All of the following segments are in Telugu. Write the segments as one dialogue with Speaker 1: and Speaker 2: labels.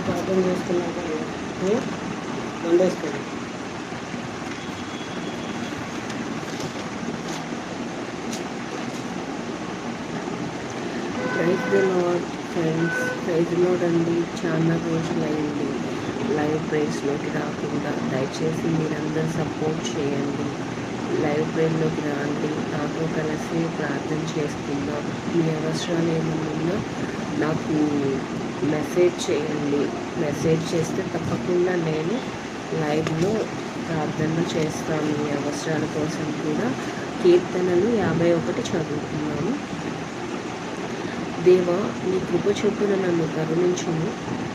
Speaker 1: ప్రార్థన చేసుకున్నాక వండేసుకోండి. Praise the Lord friends, praise Lord అండి. చాలా రోజులైంది లైవ్ ప్రేయర్స్లోకి రాకుండా. దయచేసి మీరందరూ సపోర్ట్ చేయండి. లైవ్ ప్రేయర్లోకి రండి, నాతో కలిసి ప్రార్థన చేసుకుందాం. మీ అవసరాలు ఏమన్నా నాకు మెసేజ్ చేయండి. మెసేజ్ చేస్తే తప్పకుండా నేను లైవ్లో ప్రార్థన చేస్తాను. మీ అవసరాల కోసం కూడా కీర్తనలు 51 చదువుతున్నాను. దేవా, నీ కృప చొప్పున నన్ను కరుణించుము.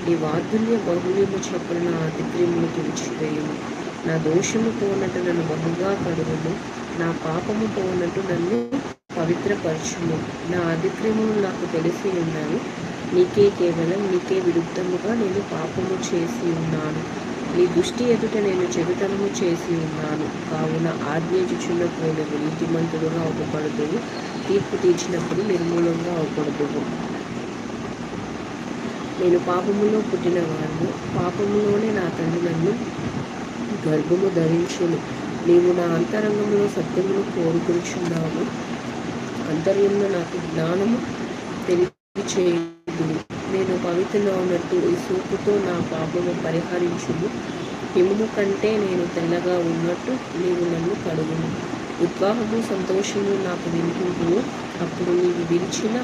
Speaker 1: నీ వాత్సల్య బాహుళ్యము చొప్పున నా అతిక్రమము తుడిచివేయుము. నా దోషము పోనట్టు నన్ను బహుగా కడుగుము. నా పాపము పోనట్టు నన్ను పవిత్రపరచుము. నా అతిక్రమము నాకు తెలిసి ఉన్నవి. నీకే విరుద్ధముగా నేను పాపము చేసి ఉన్నాను. నీ దృష్టి ఎదుట నేను చెడుతనము చేసి ఉన్నాను. కావున ఆజ్ఞించుచున్నప్పుడు నీతిమంతుడుగా అవపడుదువు. తీర్పు తీర్చినప్పుడు నిర్మూలంగా అవపడుదువు. నేను పాపములో పుట్టినవాడు, పాపములోనే నా తండ్రి నన్ను గర్భము ధరించును. నీవు నా అంతరంగంలో సత్యమును కోరుకుంటున్నావు. అంతర్యంలో నాకు జ్ఞానము తెలియచేయుదువు. నేను పవిత్రలో ఉన్నట్టు ఈ సూపుతో నా పాపము పరిహరించుము. హిమము కంటే నేను తెల్లగా ఉన్నట్టు నీవు నన్ను కడుగుము. ఉత్సాహము సంతోషము నాకు వినిపింపును. అప్పుడు నీవు విరిచిన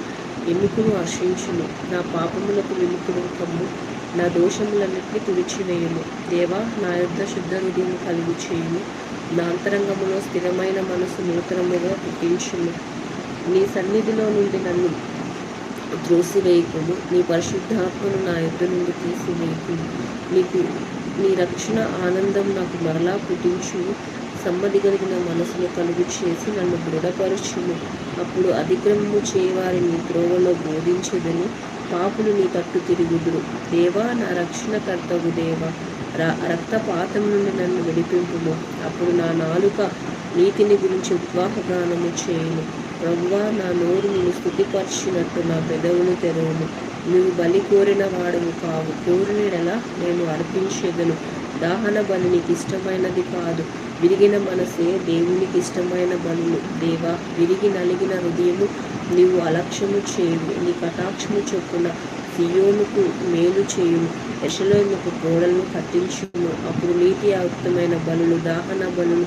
Speaker 1: ఎముకను హర్షించును. నా పాపములకు విముఖుడు కమ్ము. నా దోషములన్నింటినీ తుడిచివేయుము. దేవా, నా యొద్ద శుద్ధ హృదయము కలుగు చేయుము. నా అంతరంగములో స్థిరమైన మనసు నూతనముగా పుట్టించుము. నీ సన్నిధిలో నుండి నన్ను త్రోసివేయకుము. నీ పరిశుద్ధాత్మను నా యొద్ద నుండి తీసివేయకుము. నీ రక్షణ ఆనందం నాకు మరలా పుట్టించుము. సమ్మతి కలిగిన మనసును కలుగు చేసి నన్ను దృఢపరచుము. అప్పుడు అతిక్రమము చేయవారి నీ త్రోవలో బోధించెదను. పాపులు నీ తట్టు తిరుగుదురు. దేవా, నా రక్షణకర్తవు దేవా, రక్తపాతం నుండి నన్ను విడిపింపుము. అప్పుడు నా నాలుక నీతిని గురించి ఉద్వాహగానము చేయును. ప్రభువా, నా నోరు నేను స్తుతిపరిచినట్టు నా పెదవులు తెరవును. నీవు బలి కోరిన వాడవు కావు. కోరినలా నేను అర్పించేదను. దాహన బలి నీకు ఇష్టమైనది కాదు. విరిగిన మనసే దేవునికి ఇష్టమైన బలులు. దేవా, విరిగి నలిగిన హృదయము నీవు అలక్ష్యము చేయుము. నీ కటాక్షము చొప్పున సియోనుకు మేలు చేయుము. యెరూషలేముకు గోడలను కట్టించుము. అప్పుడు నీతియుక్తమైన బలులు, దాహన బలులు